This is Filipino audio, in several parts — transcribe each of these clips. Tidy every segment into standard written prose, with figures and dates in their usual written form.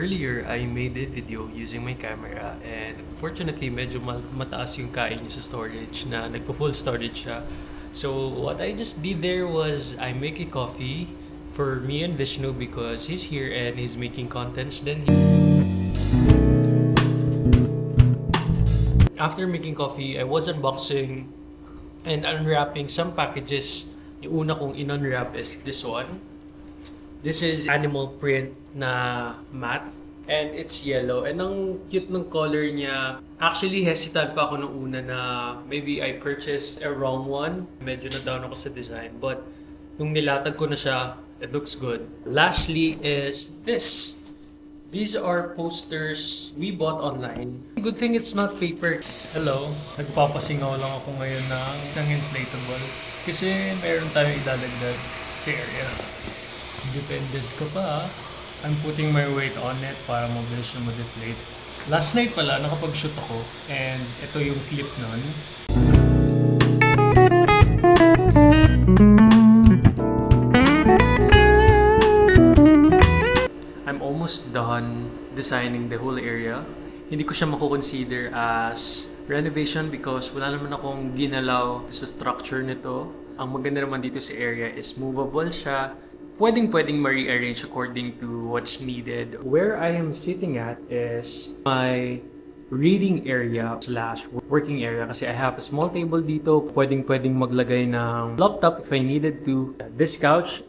earlier, I made a video using my camera and fortunately, medyo mataas yung kain niya sa storage na nagpo-full storage siya. So, what I just did there was I make a coffee for me and Vishnu because he's here and he's making contents. After making coffee, I was unboxing and unwrapping some packages. Yung una kong in-unwrap is this one. This is animal print na matte and it's yellow. And ang cute ng color niya. Actually, hesitant pa ako nung una na maybe I purchased a wrong one. Medyo na-down ako sa design. But nung nilatag ko na siya, it looks good. Lastly is this. These are posters we bought online. Good thing it's not paper. Hello, nagpapasingaw lang ako ngayon ng inflatable. Kasi mayroon tayong idadagdag sa area. Independent ko pa. I'm putting my weight on it para mabilis na ma-deflate. Last night pala, nakapag-shoot ako and ito yung clip nun. I'm almost done designing the whole area. Hindi ko siya mako-consider as renovation because wala naman akong ginalaw sa structure nito. Ang maganda naman dito sa area is movable siya. Pwedeng ma-rearrange according to what's needed. Where I am sitting at is my reading area / working area kasi I have a small table dito. Pwedeng maglagay ng laptop if I needed to. This couch,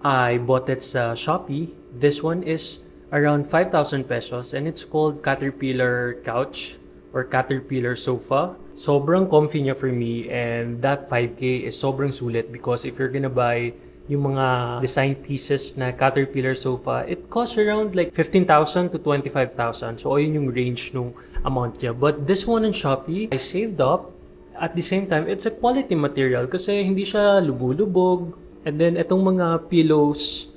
I bought it sa Shopee. This one is around 5,000 pesos and it's called Caterpillar couch or Caterpillar sofa. Sobrang comfy niya for me and that 5K is sobrang sulit because if you're gonna buy yung mga design pieces na Caterpillar sofa, it costs around like 15,000 to 25,000. So, ayun yung range nung amount niya. But this one on Shopee, I saved up. At the same time, it's a quality material kasi hindi siya lubog-lubog. And then, itong mga pillows,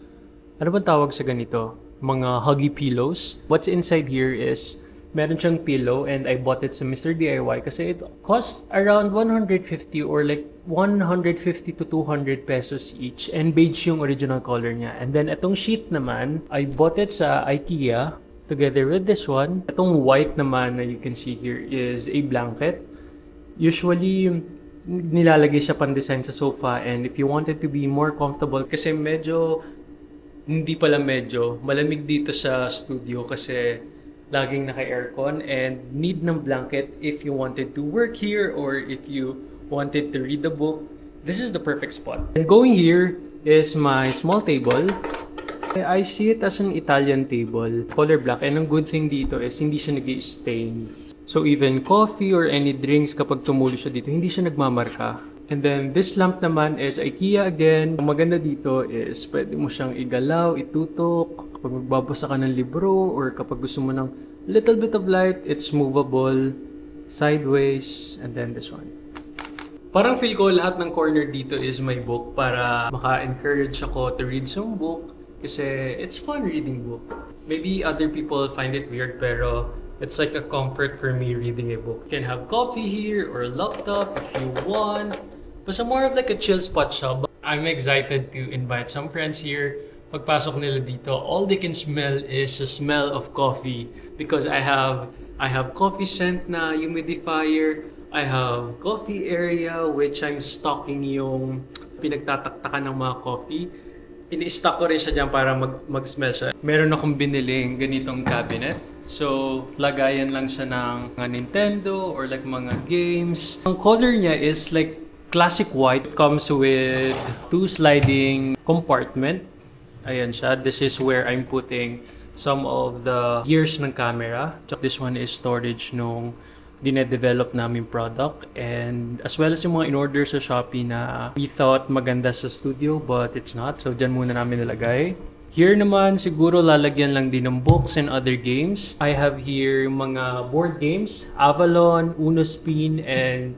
ano bang tawag sa ganito? Mga huggy pillows. What's inside here is meron siyang pillow and I bought it sa Mr. DIY kasi it cost around 150 or like 150 to 200 pesos each and beige yung original color niya. And then itong sheet naman, I bought it sa IKEA together with this one. Itong white naman na you can see here is a blanket. Usually, nilalagay siya pan-design sa sofa and if you wanted to be more comfortable kasi hindi pala medyo malamig dito sa studio kasi laging naka-aircon and need ng blanket if you wanted to work here or if you wanted to read the book. This is the perfect spot. And going here is my small table. I see it as an Italian table, color black. And ang good thing dito is hindi siya nag-stain. So even coffee or any drinks kapag tumulo siya dito, hindi siya nagmamarka. And then this lamp naman is IKEA again. Ang maganda dito is pwede mo siyang igalaw, itutok. Kapag magbabasa ka ng libro or kapag gusto mo ng little bit of light, it's movable, sideways, and then this one. Parang feel ko lahat ng corner dito is my book para maka-encourage ako to read some book kasi it's fun reading book. Maybe other people find it weird pero it's like a comfort for me reading a book. You can have coffee here or a laptop if you want. Basta more of like a chill spot siya. I'm excited to invite some friends here. Pagpasok nila dito, all they can smell is the smell of coffee because I have coffee scent na humidifier. I have coffee area which I'm stocking yung pinagtataktakan ng mga coffee. Ini-stock ko rin siya dyan para mag-smell siya. Meron akong biniling ganitong cabinet. So, lagayan lang siya ng mga Nintendo or like mga games. Ang color niya is like classic white. It comes with 2 sliding compartment. Ayan siya. This is where I'm putting some of the gears ng camera. This one is storage nung dinedevelop namin product. And as well as yung mga in-order sa Shopee na we thought maganda sa studio but it's not. So, dyan muna namin nilagay. Here naman, siguro lalagyan lang din ng books and other games. I have here mga board games, Avalon, Uno Spin, and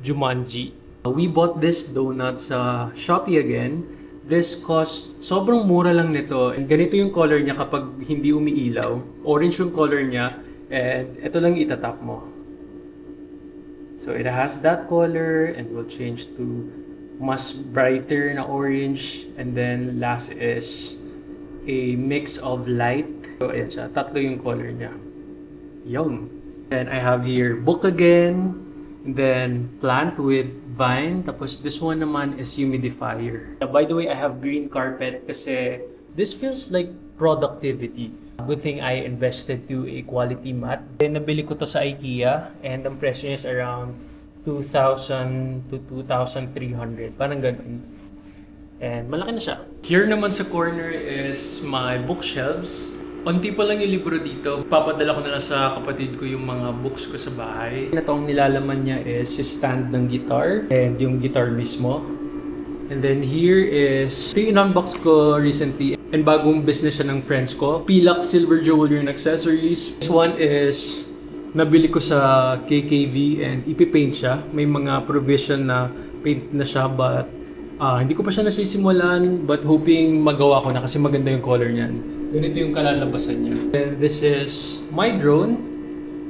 Jumanji. We bought this donut sa Shopee again. This cost, sobrang mura lang nito. And ganito yung color niya kapag hindi umiilaw. Orange yung color niya. And ito lang itatap mo. So it has that color and will change to mas brighter na orange. And then last is a mix of light. So, ayan siya. Tatlo yung color niya. Yun. Then I have here book again. Then plant with vine. Tapos this one naman is humidifier. By the way, I have green carpet kasi this feels like productivity. Good thing I invested to a quality mat. Then nabili ko to sa IKEA and ang presyo niya is around 2,000 to 2,300. Parang ganun. And malaki na siya. Here naman sa corner is my bookshelves. Unti pa lang yung libro dito. Papadala ko na lang sa kapatid ko yung mga books ko sa bahay. Itong nilalaman niya is yung stand ng guitar and yung guitar mismo. And then here is, ito yung unbox ko recently and bagong business siya ng friends ko. Pilax Silver Jewelry and Accessories. This one is nabili ko sa KKV and ipipaint siya. May mga provision na paint na siya but hindi ko pa siya nasisimulan but hoping magawa ko na kasi maganda yung color niyan. Ganito yung kalalabasan niya. And this is my drone.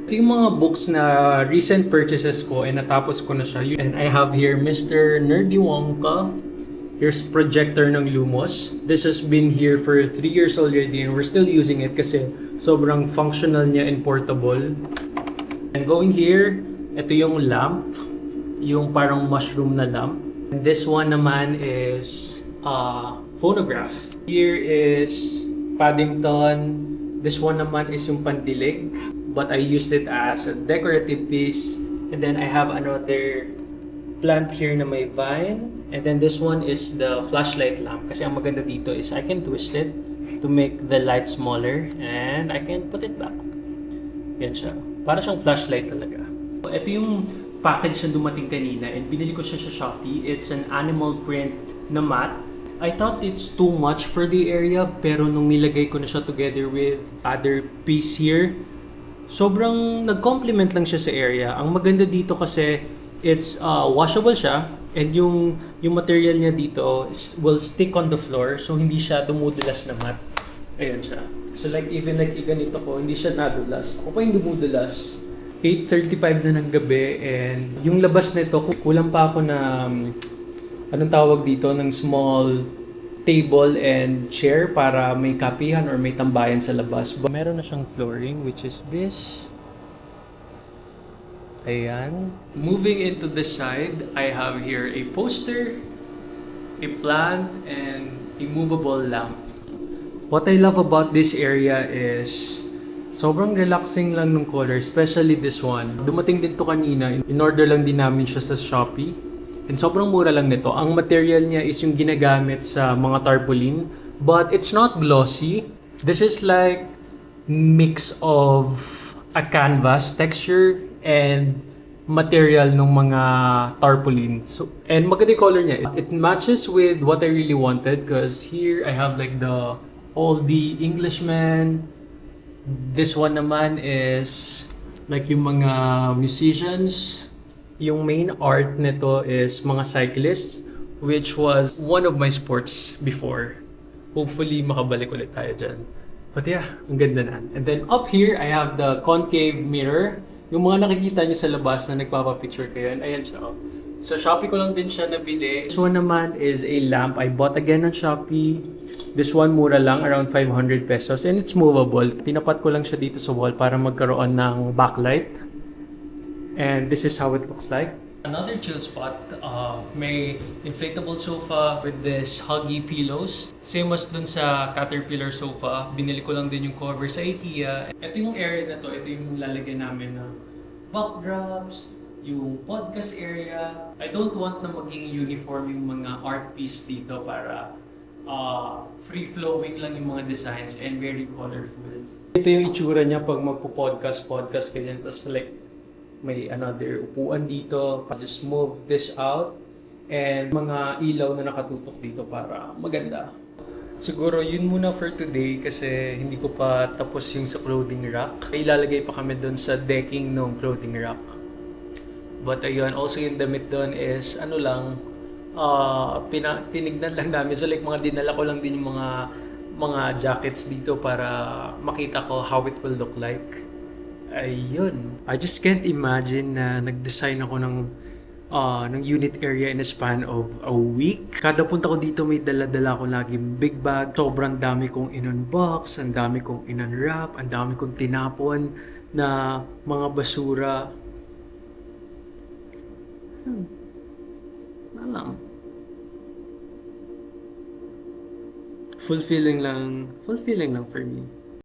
Ito yung mga books na recent purchases ko and natapos ko na siya. And I have here Mr. Nerdy Wonka. Here's projector ng Lumos. This has been here for 3 years already and we're still using it kasi sobrang functional niya and portable. And going here, ito yung lamp. Yung parang mushroom na lamp. And this one naman is phonograph. Here is Paddington. This one naman is yung pandilig. But I used it as a decorative piece. And then I have another plant here na may vine. And then this one is the flashlight lamp. Kasi ang maganda dito is I can twist it to make the light smaller. And I can put it back. Yan siya. Para siyang flashlight talaga. Ito yung package na dumating kanina and binili ko siya sa Shopee. It's an animal print na mat. I thought it's too much for the area pero nung nilagay ko na siya together with other piece here, sobrang nag-complement lang siya sa area. Ang maganda dito kasi it's washable siya and yung material niya dito will stick on the floor so hindi siya dumudulas na mat. Ayan siya. So like even like ganito ko, hindi siya nadulas. Ako pa yung dumudulas. 8:35 na ng gabi and yung labas nito, kulang pa ako na anong tawag dito, ng small table and chair para may kapihan or may tambayan sa labas. Meron na siyang flooring which is this. Ayan. Moving into this side, I have here a poster, a plant, and a movable lamp. What I love about this area is sobrang relaxing lang ng color, especially this one. Dumating din to kanina, in-order lang din namin siya sa Shopee. And sobrang mura lang nito. Ang material niya is yung ginagamit sa mga tarpaulin. But it's not glossy. This is like mix of a canvas texture and material ng mga tarpaulin. So, and maganda yung color niya. It matches with what I really wanted because here I have like the oldie Englishman. This one naman is like yung mga musicians. Yung main art nito is mga cyclists, which was one of my sports before. Hopefully, makabalik ulit tayo dyan. But yeah, ang ganda na. And then up here, I have the concave mirror. Yung mga nakikita niyo sa labas na nagpapapicture kayo, ayan siya. Sa Shopee ko lang din siya nabili. This one naman is a lamp I bought again on Shopee. This one mura lang, around 500 pesos. And it's movable. Tinapat ko lang siya dito sa wall para magkaroon ng backlight. And this is how it looks like. Another chill spot, may inflatable sofa with this huggy pillows. Same as dun sa Caterpillar sofa. Binili ko lang din yung cover sa IKEA. Ito yung area na to, ito yung lalagyan namin na backdrops, yung podcast area. I don't want na maging uniform yung mga art piece dito para free-flowing lang yung mga designs and very colorful. Ito yung itsura niya pag magpo-podcast ganyan. Tapos like, may another upuan dito. Just move this out. And mga ilaw na nakatutok dito para maganda. Siguro yun muna for today kasi hindi ko pa tapos yung sa clothing rack. Ilalagay pa kami doon sa decking ng clothing rack. But ayun, also yung damit doon is ano lang, tinignan lang namin. So like mga dinala ko lang din yung mga jackets dito para makita ko how it will look like. Ayun. I just can't imagine na nag-design ako ng ng unit area in a span of a week. Kada punta ko dito may dala-dala ko laging big bag. Sobrang dami kong in-unbox, ang dami kong in-unwrap, ang dami kong tinapon na mga basura. Wala lang. Fulfilling lang for me.